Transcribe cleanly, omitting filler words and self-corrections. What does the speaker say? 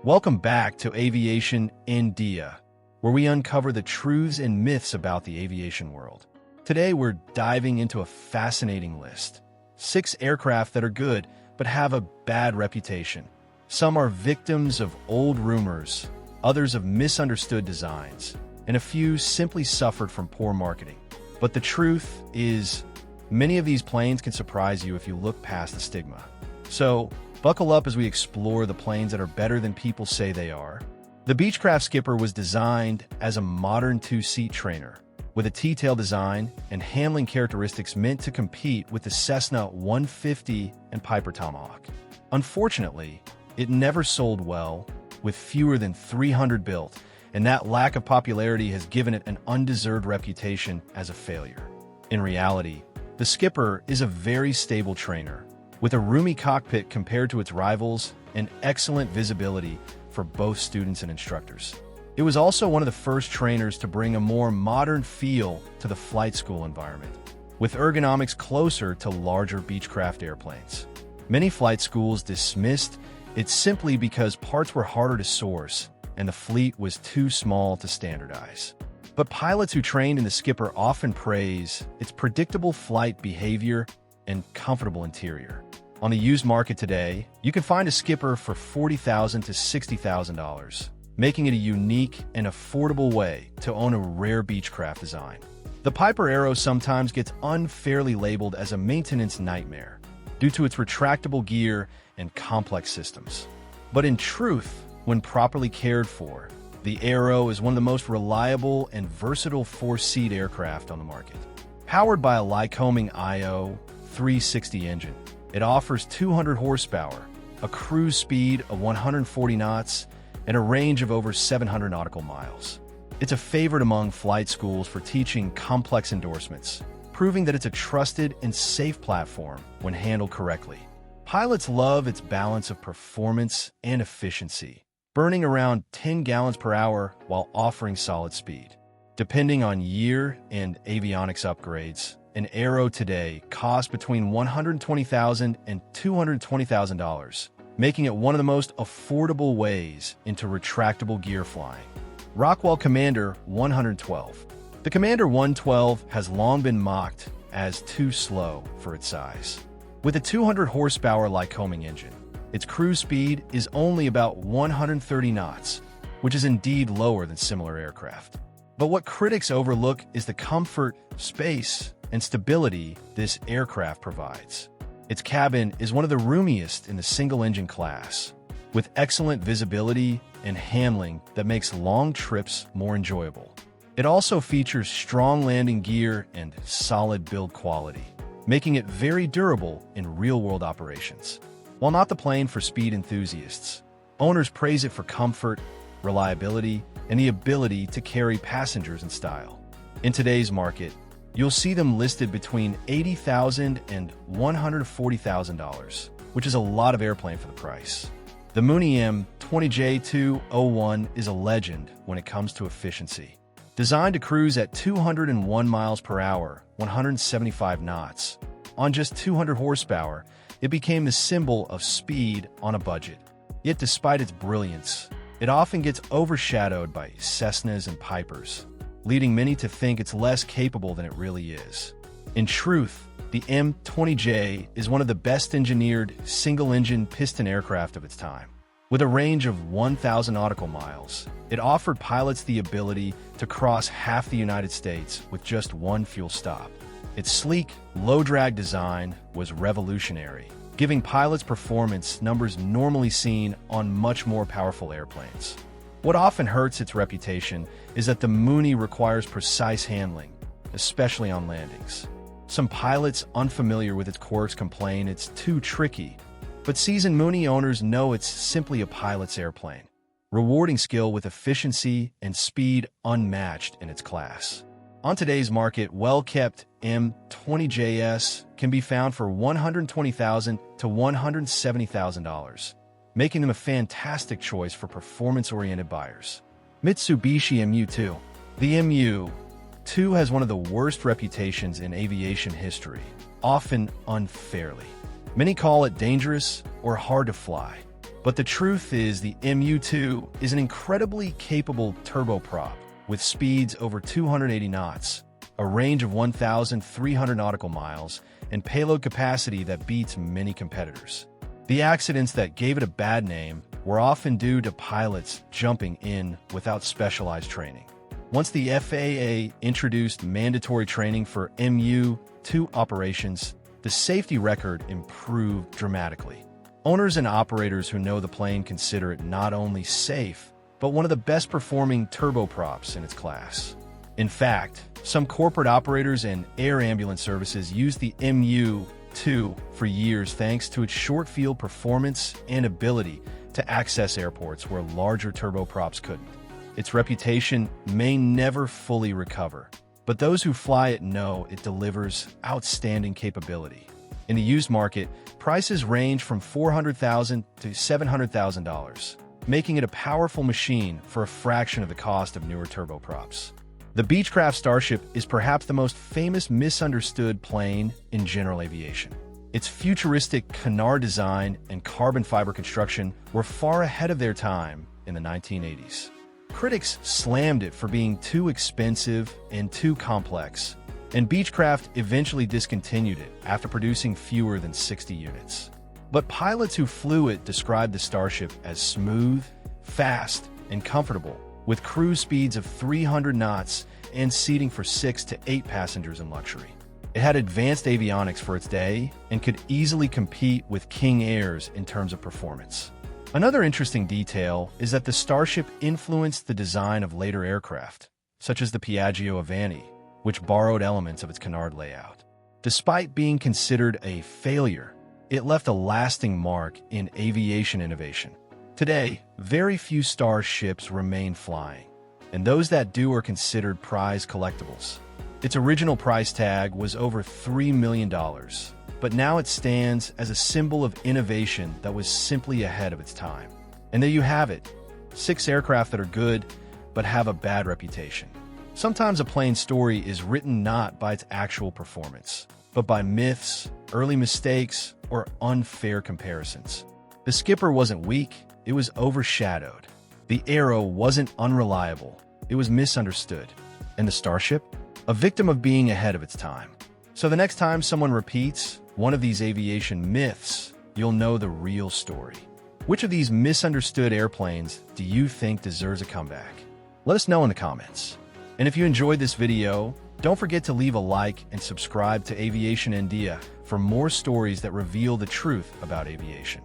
Welcome back to Aviation India, where we uncover the truths and myths about the aviation world. Today, we're diving into a fascinating list. 6 aircraft that are good, but have a bad reputation. Some are victims of old rumors, others of misunderstood designs, and a few simply suffered from poor marketing. But the truth is, many of these planes can surprise you if you look past the stigma. So, buckle up as we explore the planes that are better than people say they are. The Beachcraft Skipper was designed as a modern 2-seat trainer, with a T-tail design and handling characteristics meant to compete with the Cessna 150 and Piper Tomahawk. Unfortunately, it never sold well, with fewer than 300 built, and that lack of popularity has given it an undeserved reputation as a failure. In reality, the Skipper is a very stable trainer, with a roomy cockpit compared to its rivals and excellent visibility for both students and instructors. It was also one of the first trainers to bring a more modern feel to the flight school environment, with ergonomics closer to larger Beechcraft airplanes. Many flight schools dismissed it simply because parts were harder to source and the fleet was too small to standardize. But pilots who trained in the Skipper often praise its predictable flight behavior and comfortable interior. On the used market today, you can find a Skipper for $40,000 to $60,000, making it a unique and affordable way to own a rare Beechcraft design. The Piper Arrow sometimes gets unfairly labeled as a maintenance nightmare due to its retractable gear and complex systems. But in truth, when properly cared for, the Arrow is one of the most reliable and versatile 4-seat aircraft on the market. Powered by a Lycoming IO 360 engine, it offers 200 horsepower, a cruise speed of 140 knots, and a range of over 700 nautical miles. It's a favorite among flight schools for teaching complex endorsements, proving that it's a trusted and safe platform when handled correctly. Pilots love its balance of performance and efficiency, burning around 10 gallons per hour while offering solid speed. Depending on year and avionics upgrades, an Arrow today costs between $120,000 and $220,000, making it one of the most affordable ways into retractable gear flying. Rockwell Commander 112. The Commander 112 has long been mocked as too slow for its size. With a 200 horsepower Lycoming engine, its cruise speed is only about 130 knots, which is indeed lower than similar aircraft. But what critics overlook is the comfort, space, and stability this aircraft provides. Its cabin is one of the roomiest in the single-engine class, with excellent visibility and handling that makes long trips more enjoyable. It also features strong landing gear and solid build quality, making it very durable in real-world operations. While not the plane for speed enthusiasts, owners praise it for comfort, reliability, and the ability to carry passengers in style. In today's market, you'll see them listed between $80,000 and $140,000, which is a lot of airplane for the price. The Mooney M20J 201 is a legend when it comes to efficiency. Designed to cruise at 201 miles per hour, 175 knots, on just 200 horsepower, it became the symbol of speed on a budget. Yet despite its brilliance, it often gets overshadowed by Cessnas and Pipers, leading many to think it's less capable than it really is. In truth, the M20J is one of the best engineered single-engine piston aircraft of its time. With a range of 1,000 nautical miles, it offered pilots the ability to cross half the United States with just one fuel stop. Its sleek, low-drag design was revolutionary, giving pilots performance numbers normally seen on much more powerful airplanes. What often hurts its reputation is that the Mooney requires precise handling, especially on landings. Some pilots unfamiliar with its quirks complain it's too tricky, but seasoned Mooney owners know it's simply a pilot's airplane, rewarding skill with efficiency and speed unmatched in its class. On today's market, well-kept M20JS can be found for $120,000 to $170,000, making them a fantastic choice for performance-oriented buyers. Mitsubishi MU2. The MU2 has one of the worst reputations in aviation history, often unfairly. Many call it dangerous or hard to fly, But the truth is the MU2 is an incredibly capable turboprop with speeds over 280 knots, a range of 1,300 nautical miles, and payload capacity that beats many competitors. The accidents that gave it a bad name were often due to pilots jumping in without specialized training. Once the FAA introduced mandatory training for MU2 operations, the safety record improved dramatically. Owners and operators who know the plane consider it not only safe, but one of the best performing turboprops in its class. In fact, some corporate operators and air ambulance services use the MU2 for years thanks to its short field performance and ability to access airports where larger turboprops couldn't. Its reputation may never fully recover, but those who fly it know it delivers outstanding capability. In the used market, prices range from $400,000 to $700,000, making it a powerful machine for a fraction of the cost of newer turboprops. The Beachcraft Starship is perhaps the most famous misunderstood plane in general aviation. Its futuristic canard design and carbon fiber construction were far ahead of their time in the 1980s. Critics slammed it for being too expensive and too complex, and Beechcraft eventually discontinued it after producing fewer than 60 units. But pilots who flew it described the Starship as smooth, fast, and comfortable, with cruise speeds of 300 knots and seating for 6 to 8 passengers in luxury. It had advanced avionics for its day and could easily compete with King Airs in terms of performance. Another interesting detail is that the Starship influenced the design of later aircraft, such as the Piaggio Avanti, which borrowed elements of its canard layout. Despite being considered a failure, it left a lasting mark in aviation innovation. Today, very few Starships remain flying, and those that do are considered prize collectibles. Its original price tag was over $3 million, but now it stands as a symbol of innovation that was simply ahead of its time. And there you have it, 6 aircraft that are good, but have a bad reputation. Sometimes a plane's story is written not by its actual performance, but by myths, early mistakes, or unfair comparisons. The Skipper wasn't weak, it was overshadowed. The Arrow wasn't unreliable, it was misunderstood. And the Starship? A victim of being ahead of its time. So the next time someone repeats one of these aviation myths, you'll know the real story. Which of these misunderstood airplanes do you think deserves a comeback? Let us know in the comments. And if you enjoyed this video, don't forget to leave a like and subscribe to Aviation India for more stories that reveal the truth about aviation.